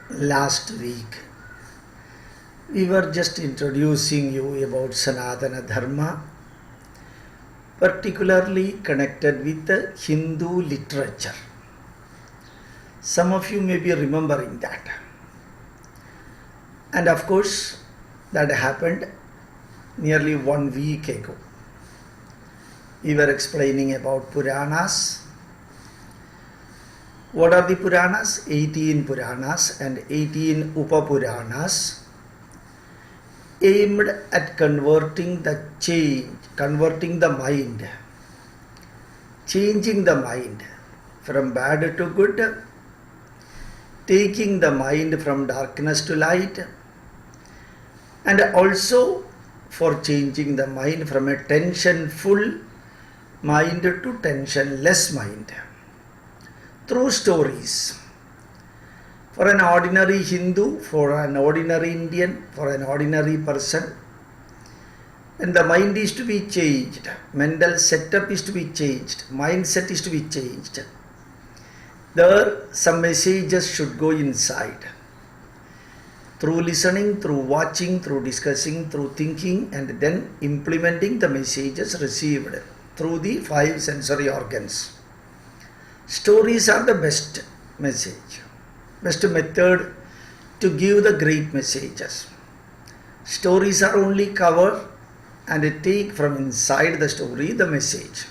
Last week, we were just introducing you about Sanatana Dharma, particularly connected with the Hindu literature. Some of you may be remembering that. And of course, that happened nearly 1 week ago. We were explaining about Puranas. What are the Puranas? 18 Puranas and 18 Upapuranas aimed at converting the mind, changing the mind from bad to good, taking the mind from darkness to light, and also for changing the mind from a tension-full mind to tension-less mind. Through stories. For an ordinary Hindu, for an ordinary Indian, for an ordinary person, when the mind is to be changed, mental setup is to be changed, mindset is to be changed, there some messages should go inside. Through listening, through watching, through discussing, through thinking, and then implementing the messages received through the 5 sensory organs. Stories are the best message, best method to give the great messages. Stories are only cover and take from inside the story the message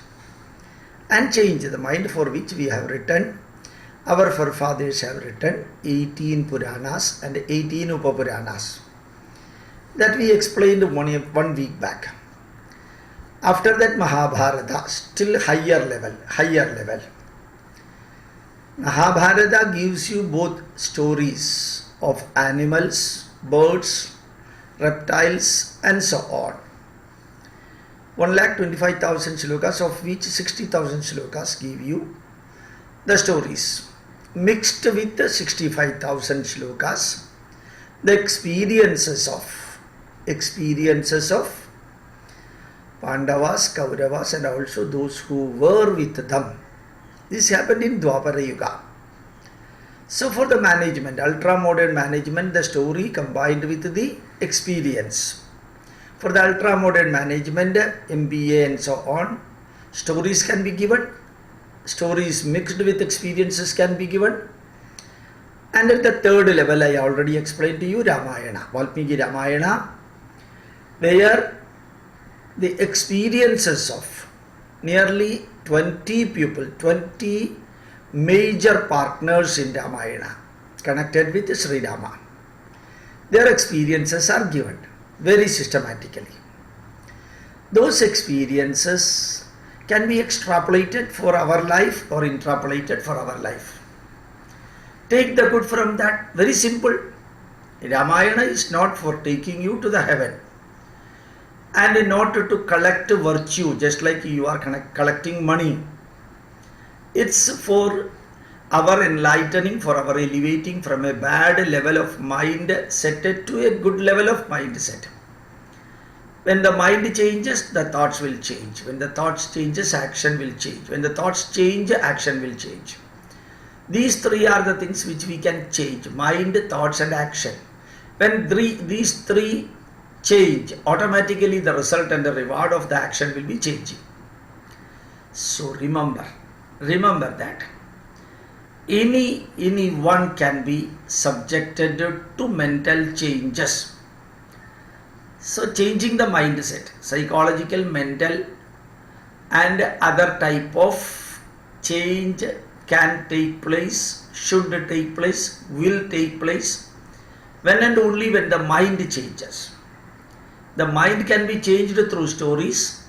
and change the mind, for which we have written, our forefathers have written 18 Puranas and 18 Upapuranas that we explained 1 week back. After that, Mahabharata, still higher level. Mahabharata gives you both stories of animals, birds, reptiles, and so on. 1,25,000 shlokas, of which 60,000 shlokas give you the stories. Mixed with the 65,000 shlokas, the experiences of Pandavas, Kauravas, and also those who were with them. This happened in Dwapara Yuga. So for the management, ultra-modern management, the story combined with the experience. For the ultra-modern management, MBA and so on, stories can be given. Stories mixed with experiences can be given. And at the third level, I already explained to you, Ramayana, Valmiki Ramayana, where the experiences of nearly 20 people, 20 major partners in Ramayana connected with Sri Rama. Their experiences are given very systematically. Those experiences can be extrapolated for our life or interpolated for our life. Take the good from that. Very simple. Ramayana is not for taking you to the heaven and not to collect virtue, just like you are collecting money. It's for our enlightening, for our elevating from a bad level of mindset to a good level of mindset. When the mind changes, the thoughts will change. When the thoughts changes, action will change. When the thoughts change, action will change. These 3 are the things which we can change: mind, thoughts, and action. When these 3 change, automatically the result and the reward of the action will be changing. So remember that anyone can be subjected to mental changes. So changing the mindset, psychological, mental, and other type of change can take place, should take place, will take place when and only when the mind changes. The mind can be changed through stories.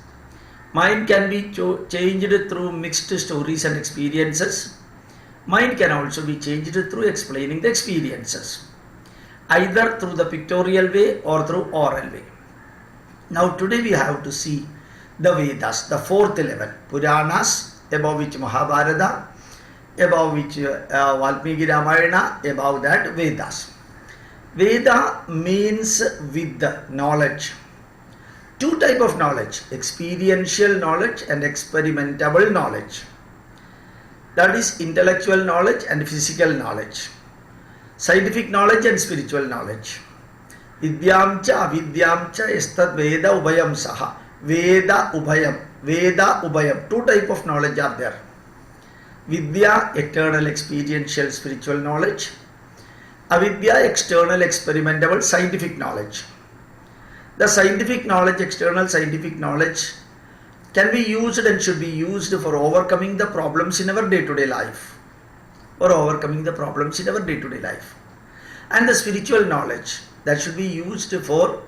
Mind can be changed through mixed stories and experiences. Mind can also be changed through explaining the experiences, either through the pictorial way or through oral way. Now today we have to see the Vedas, the 4th level, Puranas, above which Mahabharata, above which Valmiki Ramayana, above that Vedas. Veda means with knowledge. 2 types of knowledge: experiential knowledge and experimentable knowledge. That is intellectual knowledge and physical knowledge. Scientific knowledge and spiritual knowledge. Vidyam cha avidyam cha yastad veda ubhayam saha. Veda ubhayam. Two type of knowledge are there. Vidya, eternal experiential spiritual knowledge. Avidya, external experimentable scientific knowledge. The scientific knowledge, external scientific knowledge, can be used and should be used for overcoming the problems in our day-to-day life. And the spiritual knowledge, that should be used for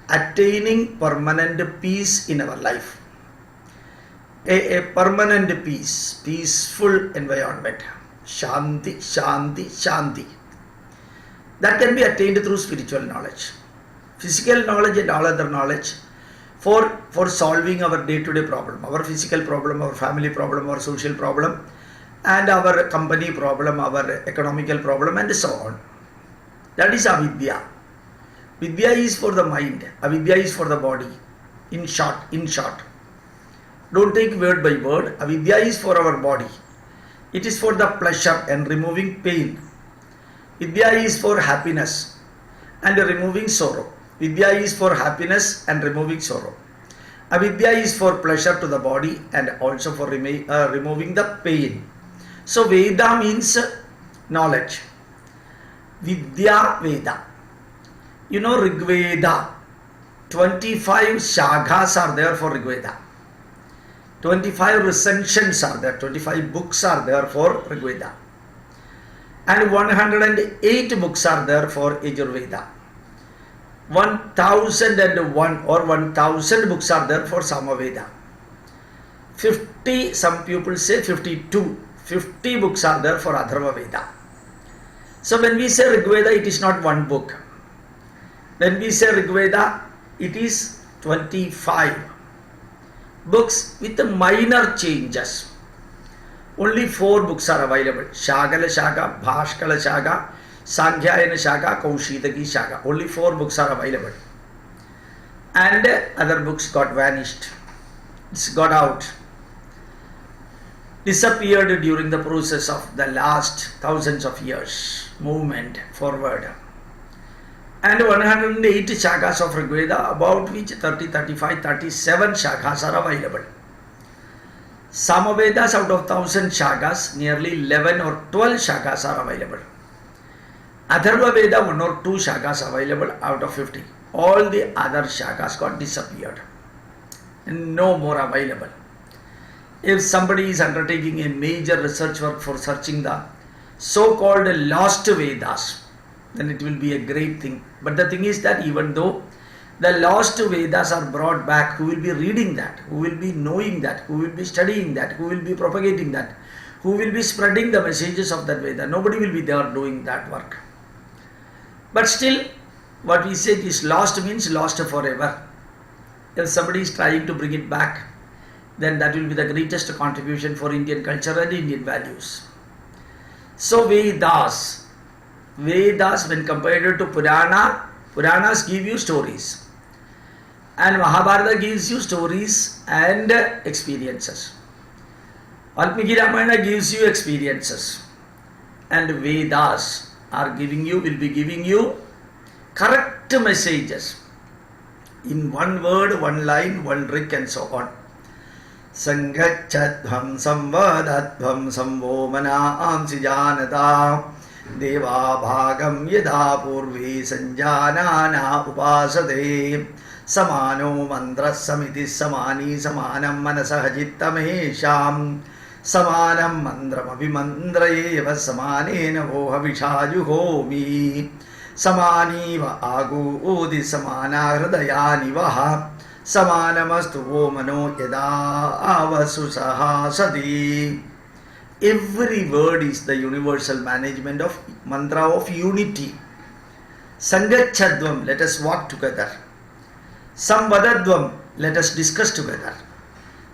attaining permanent peace in our life. A permanent peace, peaceful environment. Shanti, shanti, shanti. That can be attained through spiritual knowledge. Physical knowledge and all other knowledge for solving our day-to-day problem, our physical problem, our family problem, our social problem, and our company problem, our economical problem, and so on. That is avidya. Vidya is for the mind, avidya is for the body. In short. Don't take word by word. Avidya is for our body. It is for the pleasure and removing pain. Vidya is for happiness and removing sorrow. Vidya is for happiness and removing sorrow. Avidya is for pleasure to the body and also for removing the pain. So Veda means knowledge. Vidya Veda. You know Rig Veda. 25 shakhas are there for Rig Veda. 25 recensions are there. 25 books are there for Rig Veda. And 108 books are there for Yajurveda. 1001 or 1000 books are there for Samaveda. 50, some people say 52. 50 books are there for Atharva Veda. So when we say Rig Veda, it is not one book. When we say Rig Veda, it is 25 books with minor changes. Only 4 books are available. Shagala Shaka, Bhashkala Shaka, Sankhya Shaka, Kaushitaki Shaka. Only 4 books are available. And other books got vanished. It's got out. Disappeared during the process of the last thousands of years. Movement forward. And 108 shakhas of Rig Veda, about which 30, 35, 37 shakhas are available. Samavedas, out of 1000 shakhas, nearly 11 or 12 shakhas are available. Atharva Veda, 1 or 2 shakhas available out of 50. All the other shakhas got disappeared. And no more available. If somebody is undertaking a major research work for searching the so-called lost Vedas, then it will be a great thing. But the thing is that even though the lost Vedas are brought back, who will be reading that, who will be knowing that, who will be studying that, who will be propagating that, who will be spreading the messages of that Veda? Nobody will be there doing that work. But still, what we said is lost means lost forever. If somebody is trying to bring it back, then that will be the greatest contribution for Indian culture and Indian values. So Vedas, when compared to Puranas give you stories. And Mahabharata gives you stories and experiences. Valmiki Ramayana gives you experiences. And Vedas will be giving you correct messages. In one word, one line, one trick, and so on. Sangachadhvam samvadadhvam samvo manamsi janata deva bhagam yada purvi sanjanana upasade samano mantra samiti samani samanam manasahajittamesham samanam mandram avimandrayeva samanena voha vishajuhomi samani va agu udi samana hridayani vaha samanamastu vo mano yada avasu sahasadi. Every word is the universal management of mantra of unity. Sangachadvam, let us walk together. Samvadadvam, let us discuss together.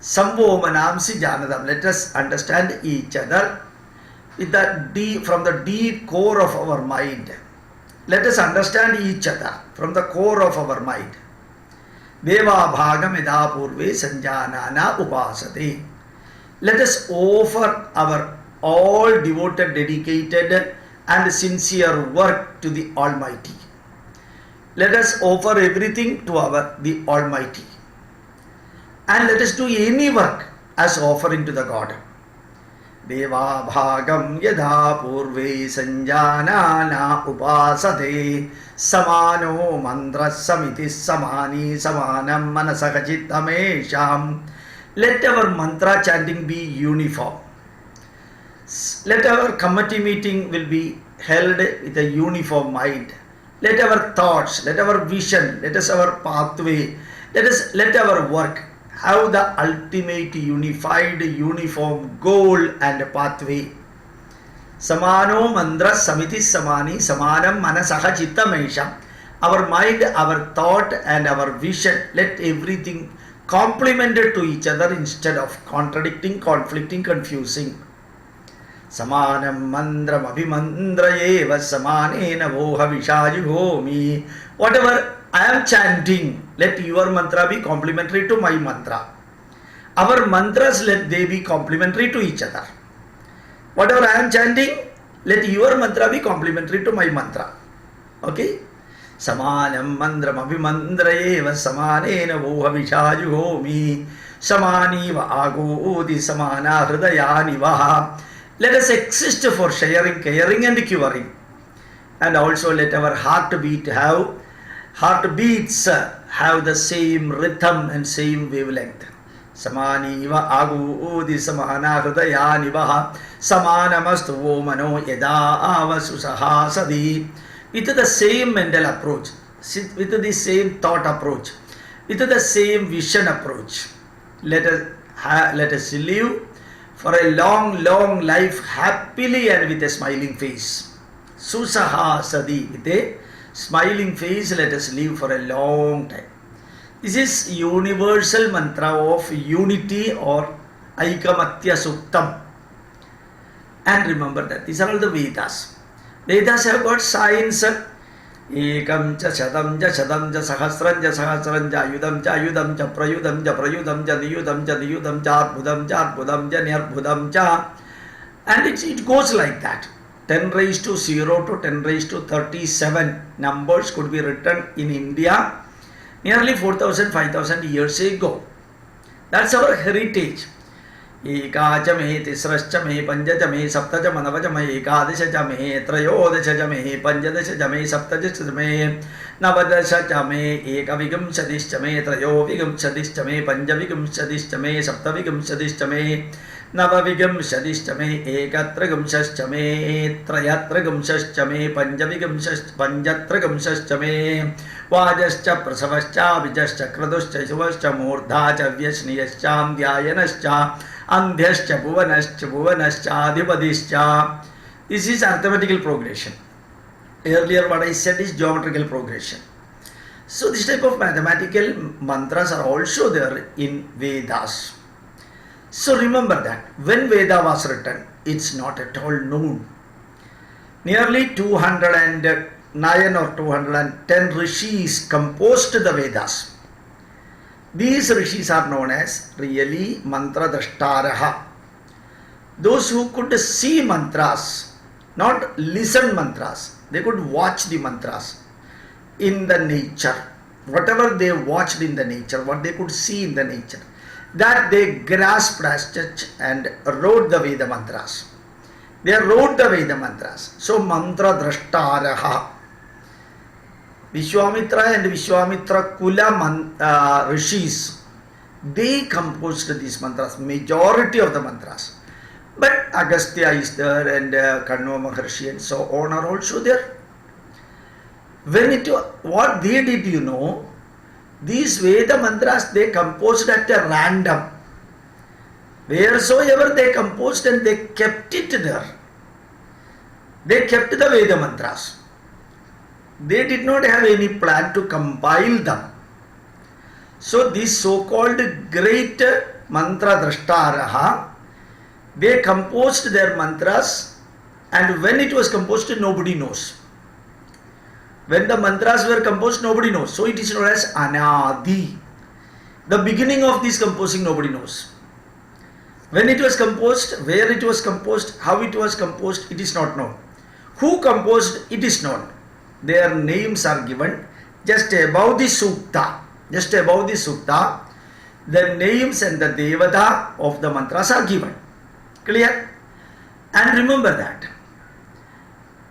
Samvo manamsi janadam, let us understand each other with from the deep core of our mind. Let us understand each other from the core of our mind. Deva bhagam yada purve sanjanana upasate. Let us offer our all devoted, dedicated and sincere work to the Almighty. Let us offer everything to the Almighty. And let us do any work as offering to the God. Deva bhagam yadha purve sanjanana upasate samano mandra samiti samani samanam manasakachittamesham. Let our mantra chanting be uniform. Let our committee meeting will be held with a uniform mind. Let our thoughts, let our vision, let us our pathway, let our work have the ultimate unified uniform goal and pathway. Samano mandra samiti samani samanam manasaha chittamesham. Our mind, our thought and our vision, let everything complemented to each other instead of contradicting, conflicting, confusing. Samanam mandram abhimandrayeva samanena voha vishajuhomi. Whatever I am chanting, let your mantra be complementary to my mantra. Our mantras, let they be complementary to each other. Whatever I am chanting, let your mantra be complementary to my mantra. Okay? Samanam mandram abhimandrayeva samanena voha vishajuhomi. Samani va agodi samana hridayani vaha. Let us exist for sharing, caring and curing. And also let our heartbeats have the same rhythm and same wavelength. Samani va agudi samana hridayani vaha samanamastu mano yada avasusaha sadi. With the same mental approach, with the same thought approach, with the same vision approach, let us live for a long, long life happily and with a smiling face. Susaha sadi, with a smiling face, let us live for a long time. This is universal mantra of unity or Aikamatya Suktam. And remember that these are all the Vedas. Vedas have got science. Ekam cha shadam cha sahasram cha ayudam cha prayudam cha niyudam cha arbudam cha nirbudam cha. And it goes like that. 10 raised to 0 to 10 raised to 37 numbers could be written in India nearly 4,000, 5,000 years ago. That's our heritage. Eka cha me, tisrash cha me, panja cha me, sapta cha manava cha me, ekadasha cha me, trayodasha cha me, panjadasha cha me, saptajasha cha me, navadasha cha me, ekavigam sadish cha me, trayovigam sadish cha me, panjavigam sadish cha me, saptavigam sadish cha me, navavigam sadish cha me, ekatragam sash cha me, trayatragam sash cha me, panjavigam sash, panjatragam sash cha me, vajascha prasavascha, vijascha kraduscha, suvascha, murdhacha, vyasniyascha, dhyayanascha, Andhyascha, Bhuvanascha, Adhipadischa. This is arithmetical progression. Earlier what I said is geometrical progression. So this type of mathematical mantras are also there in Vedas. So remember that when Veda was written, it's not at all known. Nearly 209 or 210 rishis composed the Vedas. These rishis are known as really mantra drashtaraha. Those who could see mantras, not listen mantras. They could watch the mantras in the nature. Whatever they watched in the nature, what they could see in the nature, that they grasped as such and wrote the Veda mantras. They wrote the Veda mantras. So mantra drashtaraha. Vishwamitra and Vishwamitra Kula rishis, they composed these mantras, majority of the mantras. But Agastya is there and Kanva Maharshi and so on are also there. What they did, these Veda mantras they composed at a random. Wheresoever they composed and they kept it there. They kept the Veda mantras. They did not have any plan to compile them. So these so-called great mantra drashtaraha, they composed their mantras, and when it was composed, nobody knows. When the mantras were composed, nobody knows. So it is known as anadi. The beginning of this composing, nobody knows. When it was composed, where it was composed, how it was composed, it is not known. Who composed, it is known. Their names are given just above the sukta. Just above the sukta, the names and the devata of the mantras are given. Clear? And remember that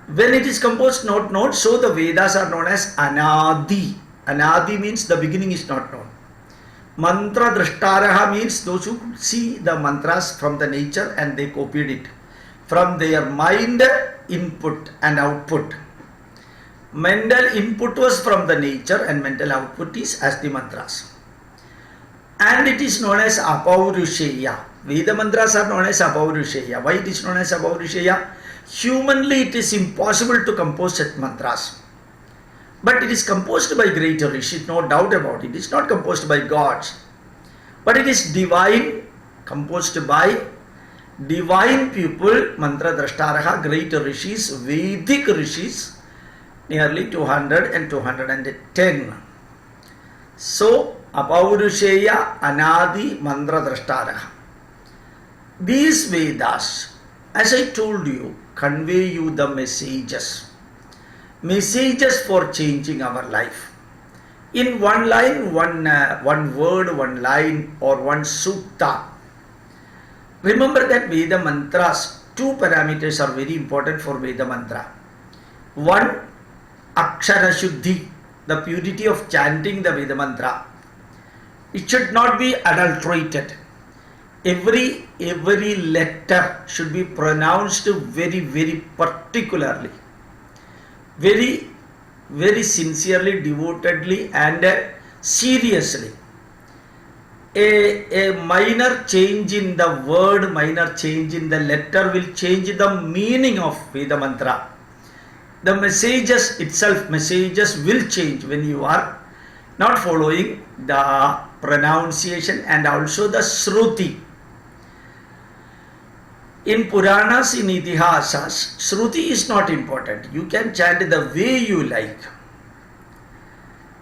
when it is composed not known, so the Vedas are known as anadi. Anadi means the beginning is not known. Mantra drishtaraha means those who see the mantras from the nature and they copied it from their mind input and output. Mental input was from the nature and mental output is as the mantras. And it is known as apaurusheya. Veda mantras are known as apaurusheya. Why it is known as apaurusheya? Humanly it is impossible to compose such mantras. But it is composed by greater rishis, no doubt about it. It is not composed by gods. But it is divine, composed by divine people, mantra drashtaraha, greater rishis, Vedic rishis, nearly 200 and 210. So, apaurusheya, anadi, mantra drashtaraha. These Vedas, as I told you, convey you the messages for changing our life. In one line, one word, one line or one sutta. Remember that Veda mantras, two parameters are very important for Veda mantra. One, akshara shuddhi, the purity of chanting the Veda mantra. It should not be adulterated. Every letter should be pronounced very, very particularly, very, very sincerely, devotedly and seriously. A minor change in the word, minor change in the letter will change the meaning of Veda mantra. The messages will change when you are not following the pronunciation and also the shruti. In Puranas, in Itihasas, shruti is not important. You can chant the way you like.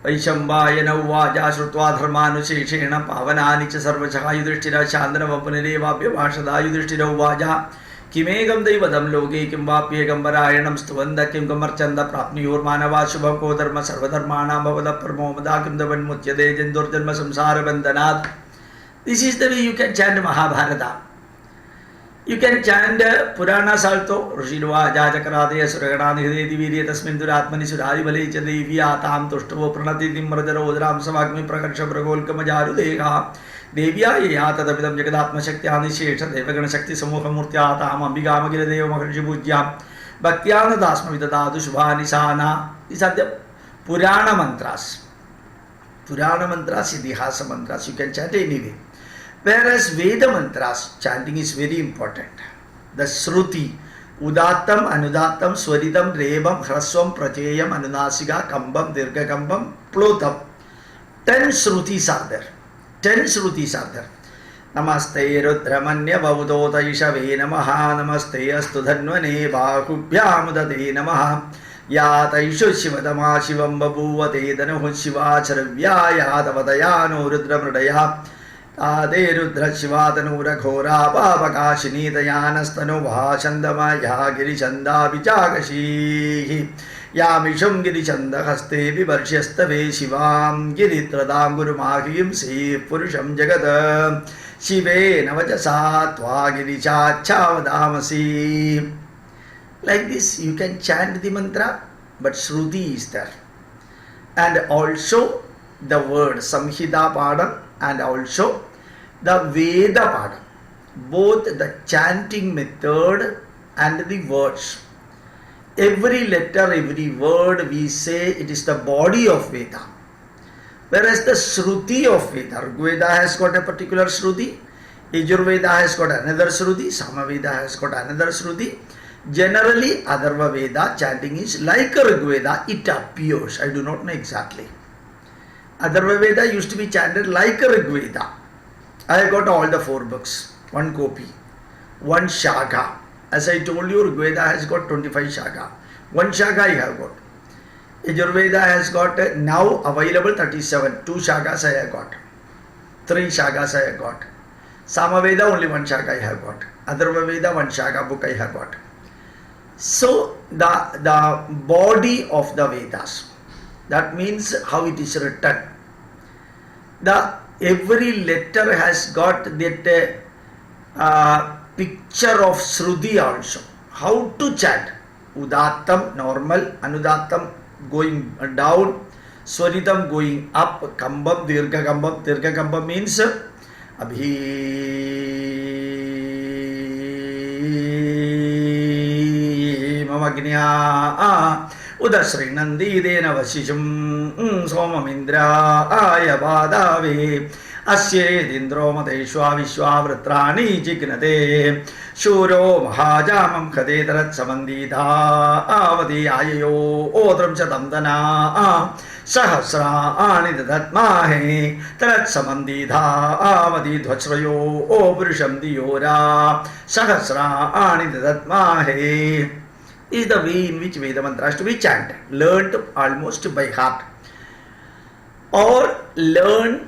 Vaishambhayana uvaja shrutva dharmanuseshena pavanani cha sarvachaha yudhishthira chandana vapunirevapya vashada yudhishthira uvaja kimegam deivadam loge kim vapyegam varayanam stuvanda kim gamarchanda prapniyor manava shubham ko dharma sarvadharmanam bhavada parmomada kim davan mutyade jandur janma samsara bandhanat. This is the way you can chant Mahabharata. You can chant Puranas also. Rishirva Jajakarade Suraganani Hideti Virya Tasmin Duratmani Suradi Valecha Devya Tam Tushtuvo Pranati Timradaro Dram Savagmi Prakarsha Pragolka Majaru Deha Devya Yata Davidam Jagadatma Shaktiyani Shesha Devagana Shakti Samuha Murtya Tam Ambigama Giradeva Maharshi Pujya Bhaktyana Dasma Vidadadu Shubhani Sana. These are the Purana mantras. Purana mantras, Idihasa mantras. You can chant anyway. Whereas Veda mantras, chanting is very important. The Shruti, Udattam, Anudattam, Swaritam, Rebam, Hraswam, Prachayam, Anunasiga, Kambam, Dirgha Kambam, Plotam. 10 Shrutis are there. 10 Shrutis are there. Namaste Rudramanya Vaudota Ishave Namaha, Namaste Astu Dhanvane Bahubhyam Udade Namaha. Yata Ishu Shivadama Shivam Babuvate Danahu Shiva Charavya Yatavadayano Rudramradaya. Ade Rudra Shivatanura Khora Babakashini Dayanastanu Bhashandamaya Girichanda Vichagashi Yamisham Girichanda Haste Vivarshastave Shivam Giritradam Guru Mahim Se Purusham Jagata Shive Navajasa Tva Giricha Chavadamasi. Like this you can chant the mantra, but Shruti is there. And also the word Samhita Padam and also the Veda Padam. Both the chanting method and the words. Every letter, every word we say, it is the body of Veda. Whereas the Shruti of Veda, Rigveda has got a particular Shruti, Yajurveda has got another Shruti, Samaveda has got another Shruti. Generally, Atharva Veda chanting is like a Rigveda, it appears. I do not know exactly. Atharva Veda used to be chanted like a Rigveda. I have got all the 4 books, 1 copy, 1 shaka. As I told you, Rigveda has got 25 shaka. 1 shaka I have got. Yajurveda has got now available 37. 2 shakas I have got. 3 shakas I have got. Samaveda only 1 shaka I have got. Atharva Veda 1 shaka book I have got. So the body of the Vedas, that means how it is written. Every letter has got that picture of Shruti also. How to chant. Udattam normal, Anudattam going down, Swaritam going up, Kambam, Dirgha Kambam. Dirgha Kambam means Abhi Mamagnya Udasri Nandi Dena Vasisham Somamindra Ayabadave Asye Dindro Mateshwa Vishwavratrani Jignate Shuro Mahajamam Kadetarat Samandita Avadi Ayayo Odram Chatamdana Sahasra Anidatmahe Tarat Samandita Avadi Dhvachrayo Obrisham Diora Sahasra Anidatmahe is the way in which Veda mantras to be chanted, learned almost by heart, or learn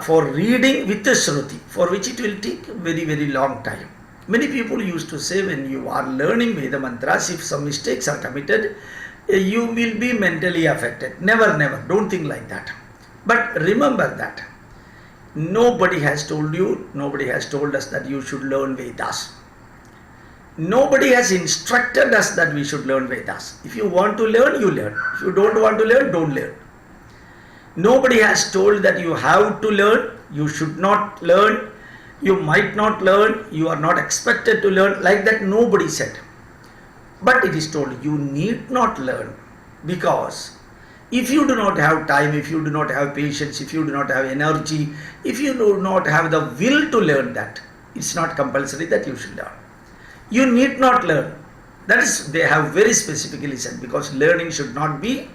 for reading with the Shruti, for which it will take very, very long time. Many people used to say, when you are learning Veda mantras, if some mistakes are committed, you will be mentally affected. Never, never. Don't think like that. But remember that nobody has told you, nobody has told us that you should learn Vedas. Nobody has instructed us that we should learn Vedas. If you want to learn, you learn. If you don't want to learn, don't learn. Nobody has told that you have to learn, you should not learn, you might not learn, you are not expected to learn. Like that, nobody said. But it is told you need not learn, because if you do not have time, if you do not have patience, if you do not have energy, if you do not have the will to learn that, it's not compulsory that you should learn. You need not learn. That is, they have very specifically said, because learning should not be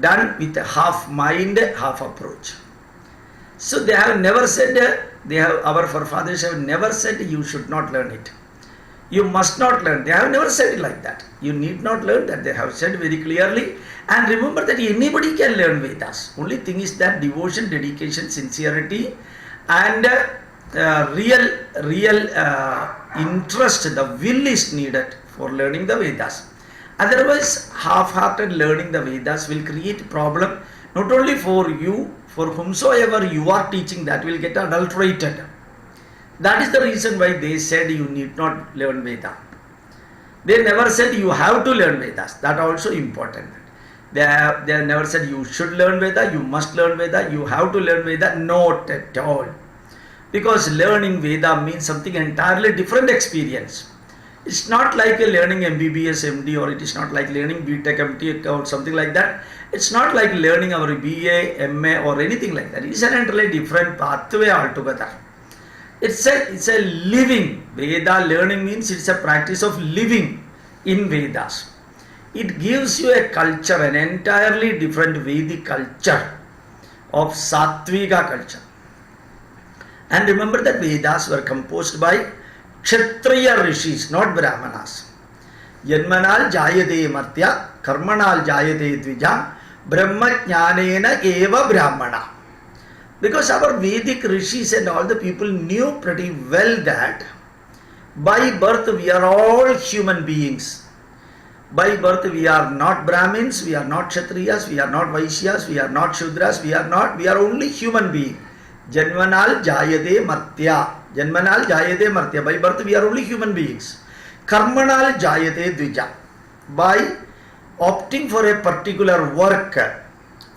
done with a half mind, half approach. So they have never said, our forefathers have never said you should not learn it. You must not learn. They have never said it like that. You need not learn that. They have said very clearly. And remember that anybody can learn Vedas. Only thing is that devotion, dedication, sincerity, and real interest, the will is needed for learning the Vedas. Otherwise, half-hearted learning the Vedas will create problem not only for you, for whomsoever you are teaching, that will get adulterated. That is the reason why they said you need not learn Veda. They never said you have to learn Vedas. That also important. They have never said you should learn Veda, you must learn Veda, you have to learn Veda. Not at all. Because learning Veda means something entirely different experience. It's not like learning MBBS, MD, or it is not like learning BTech, MTech or something like that. It's not like learning our BA, MA or anything like that. It's an entirely different pathway altogether. It's a living. Veda learning means it's a practice of living in Vedas. It gives you a culture, an entirely different Vedic culture of Sattvika culture. And remember that Vedas were composed by Kshatriya Rishis, not Brahmanas. Janmanal jayate martya, karmanal jayate dvija, brahma jnanena eva brahmana. Because our Vedic Rishis and all the people knew pretty well that by birth we are all human beings. By birth we are not Brahmins, we are not Kshatriyas, we are not Vaishyas, we are not Shudras, we are only human beings. Janmanal jayate martya. Janmanal jayate martya. By birth we are only human beings. Karmanal jayate dvija. By opting for a particular work,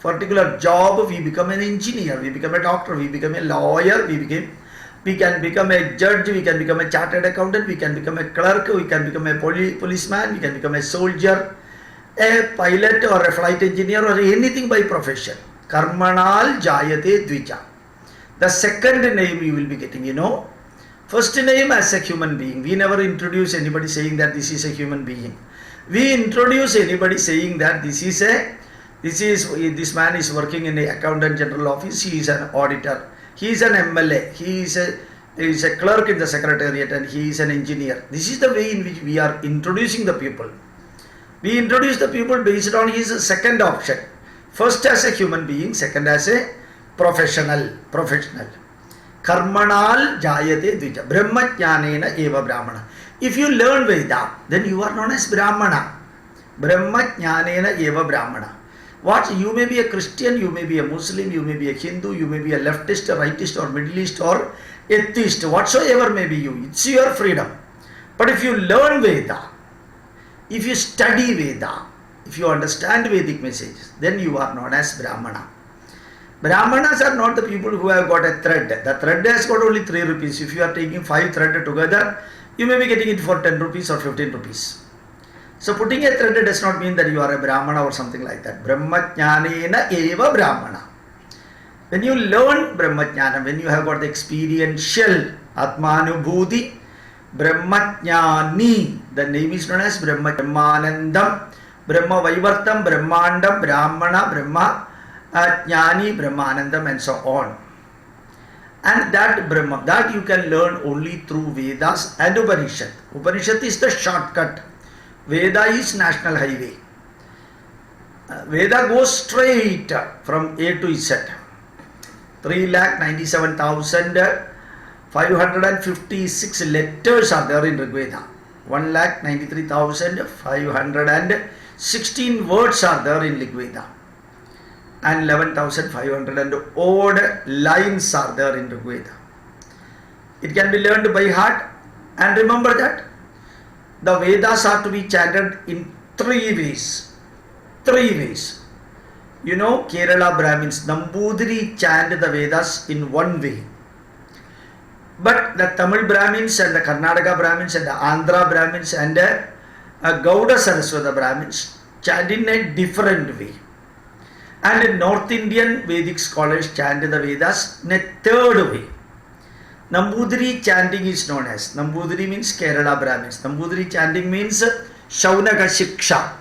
particular job, we become an engineer, we become a doctor, we become a lawyer, we can become a judge, we can become a chartered accountant, we can become a clerk, we can become a policeman, we can become a soldier, a pilot or a flight engineer or anything by profession. Karmanal jayate dvija. The second name you will be getting, First name as a human being. We never introduce anybody saying that this is a human being. We introduce anybody saying that this man is working in the accountant general office, he is an auditor, he is an MLA, he is a clerk in the secretariat, and he is an engineer. This is the way in which we are introducing the people. We introduce the people based on his second option. First as a human being, second as a professional. Karmanal jayate dvija. Brahma jnanena eva brahmana. If you learn Veda, then you are known as Brahmana. Brahma Jnanena Eva Brahmana. What? You may be a Christian, you may be a Muslim, you may be a Hindu, you may be a leftist, a rightist, or middleist, or atheist, whatsoever may be you. It's your freedom. But if you learn Veda, if you study Veda, if you understand Vedic messages, then you are known as Brahmana. Brahmanas are not the people who have got a thread. The thread has got only 3 rupees. If you are taking 5 threads together, you may be getting it for 10 rupees or 15 rupees. So putting a thread does not mean that you are a Brahmana or something like that. Brahmajnanena eva Brahmana. When you learn Brahmajnana, when you have got the experiential Atmanubhuti, Brahmajnani, the name is known as Brahmanandam, Brahma Vaivartam, Brahmandam, Brahmana, Brahma Jnani, Brahmanandam, and so on. And that Brahma, that you can learn only through Vedas and Upanishad. Upanishad is the shortcut. Veda is national highway. Veda goes straight from A to Z. 3,97,556 letters are there in Rig Veda. 1,93,516 words are there in Rig Veda. And 11,500 odd lines are there in Rig Veda. It can be learned by heart. And remember that the Vedas are to be chanted in 3 ways. 3 ways. You know, Kerala Brahmins, Nambudiri chant the Vedas in 1 way. But the Tamil Brahmins and the Karnataka Brahmins and the Andhra Brahmins and the Gauda Saraswata Brahmins chant in a different way. And North Indian Vedic scholars chant the Vedas in a 3rd way. Nambudiri chanting is known as, Nambudiri means Kerala Brahmins. Nambudiri chanting means Shaunaka Shiksha.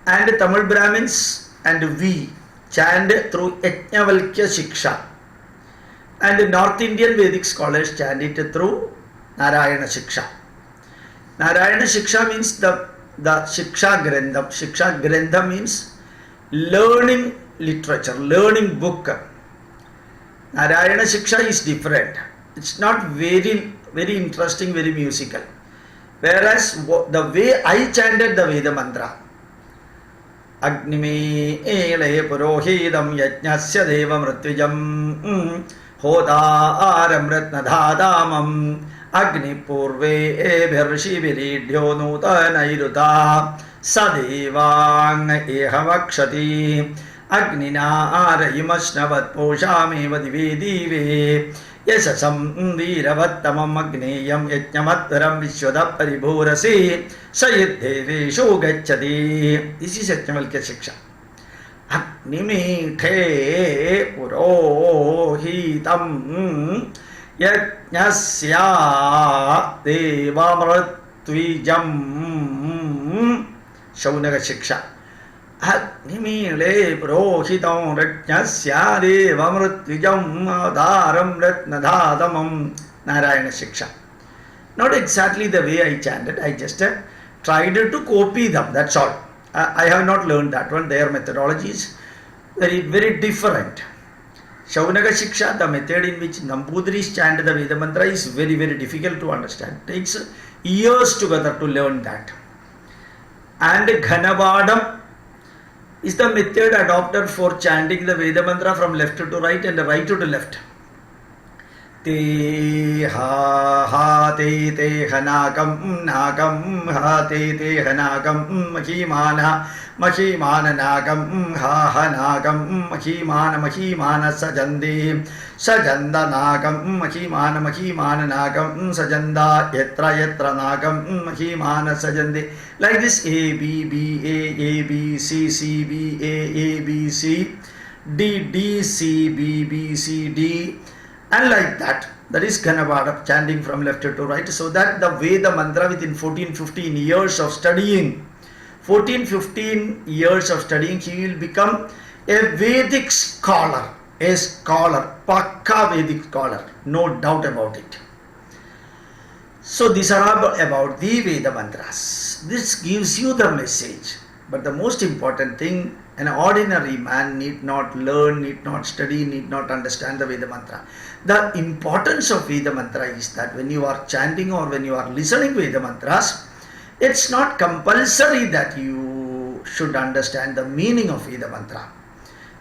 And Tamil Brahmins and we chant through Yajnavalkya Shiksha. And North Indian Vedic scholars chant it through Narayana Shiksha. Narayana Shiksha means the Shiksha Grandham. Shiksha Grandham means learning literature, learning book. Narayana Shiksha is different. It's not very interesting, very musical. Whereas the way I chanted the Veda mantra, Agnime ele purohidam yajnasya deva mritvijam hodaram ratnadhadamam Agni purve ebhershi viridhyo nutanairuta sadevang ehavakshati Agnina arayimasnavat poshameva dive dive Yasasam veeravattamam agneyam yajnamatvaram vishwada paribhurasi sayidheveshu gacchati. This is Yajnavalkya Shiksha. Agnimite purohitam yajnasya devamritvijam Shaunaka Shiksha. Agnimile purohitam rajnasya devamritvijam adaram ratnadhadamam Narayana Shiksha. Not exactly the way I chanted, I just tried to copy them, that's all. I have not learned that one. Their methodology is very different. Shaunaka Shiksha, the method in which Nambudiris chant the Veda mantra is very difficult to understand. It takes years together to learn that. And Ghanavadam is the method adopted for chanting the Veda mantra from left to right and right to left. Te ha te hanakam nakam ha te hanakam mahimana nakam ha nakam mahimana sajanda nakam mahimana nakam sajanda yatra nakam mahimana sajande. Like this A B B A B C C B A B C D D C B B C D. And like that, that is Ghanavada, chanting from left to right, so that the Veda mantra within 14-15 years of studying, 14-15 years of studying, he will become a Vedic scholar, Pakka Vedic scholar, no doubt about it. So these are about the Veda mantras. This gives you the message But the most important thing, an ordinary man need not learn, need not study, need not understand the Veda mantra. The importance of Veda mantra is that when you are chanting or when you are listening Veda mantras, it's not compulsory that you should understand the meaning of Veda mantra.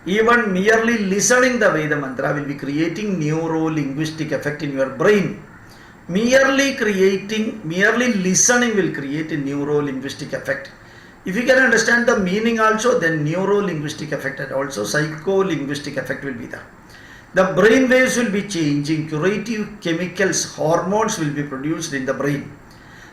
Even merely listening the Veda mantra will be creating neuro-linguistic effect in your brain. Merely listening will create a neuro-linguistic effect. If you can understand the meaning also, then neuro-linguistic effect and also psycho-linguistic effect will be there. The brain waves will be changing, curative chemicals, hormones will be produced in the brain.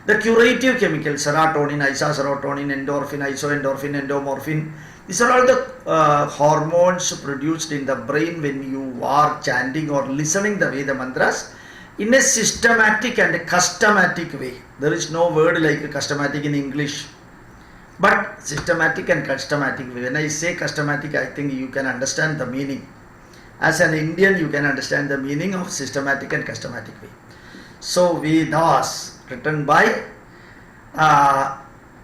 The curative chemicals, serotonin, isoserotonin, endorphin, isoendorphin, endomorphin, these are all the hormones produced in the brain when you are chanting or listening the Veda mantras in a systematic and a custommatic way. There is no word like custommatic in English. But systematic and custommatic way. When I say custommatic, I think you can understand the meaning. As an Indian, you can understand the meaning of systematic and custommatic way. So Vedas, written by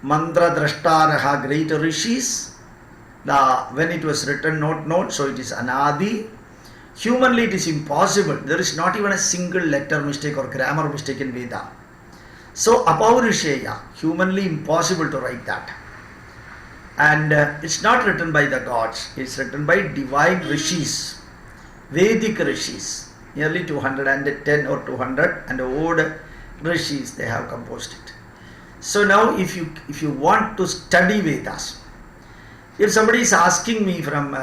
Mantra Drashtaraha, great rishis. When it was written, note, so it is Anadi. Humanly, it is impossible. There is not even a single letter mistake or grammar mistake in Veda. So Apaurisheya, humanly impossible to write that. And it's not written by the gods, it's written by divine rishis, Vedic rishis, nearly 210 or 200 and old rishis, they have composed it. So now if you want to study Vedas, if somebody is asking me from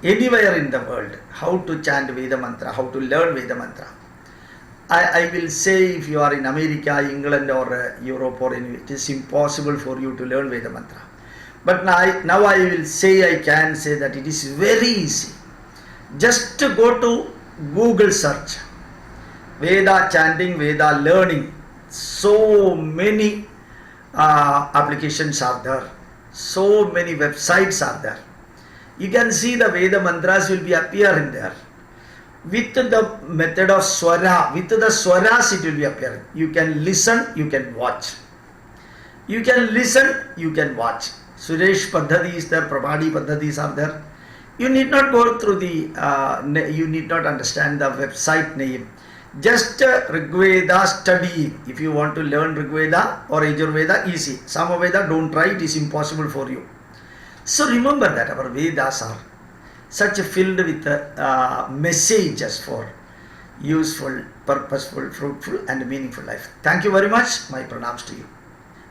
anywhere in the world how to chant Veda mantra, how to learn Veda mantra, I will say if you are in America, England or Europe or anywhere, it is impossible for you to learn Veda mantra. But now I will say, I can say that it is very easy. Just to go to Google search, Veda chanting, Veda learning, so many applications are there, so many websites are there. You can see the Veda mantras will be appearing there. With the method of swara, with the swaras it will be appearing. You can listen, you can watch. You can listen, you can watch. Suresh Paddhati is there, Prabhadi Paddhatis are there. You need not go through you need not understand the website name. Just Rigveda study. If you want to learn Rigveda or Yajurveda, easy. Samaveda, don't try, it is impossible for you. So remember that our Vedas are such filled with messages for useful, purposeful, fruitful and meaningful life. Thank you very much. My pranams to you.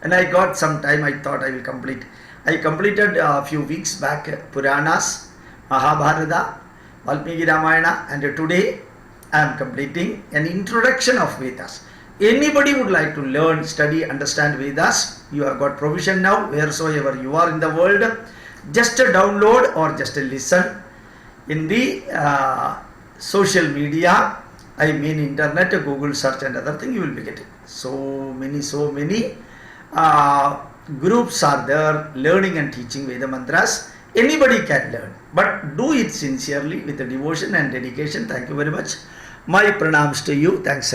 And I got some time, I thought I will complete. I completed a few weeks back Puranas, Mahabharata, Valmiki Ramayana, and today I am completing an introduction of Vedas. Anybody would like to learn, study, understand Vedas, you have got provision now, wheresoever you are in the world. Just download or just listen in the social media, I mean internet, Google search and other thing, you will be getting. So many groups are there learning and teaching Veda mantras. Anybody can learn, but do it sincerely with devotion and dedication. Thank you very much. My pranams to you. Thanks.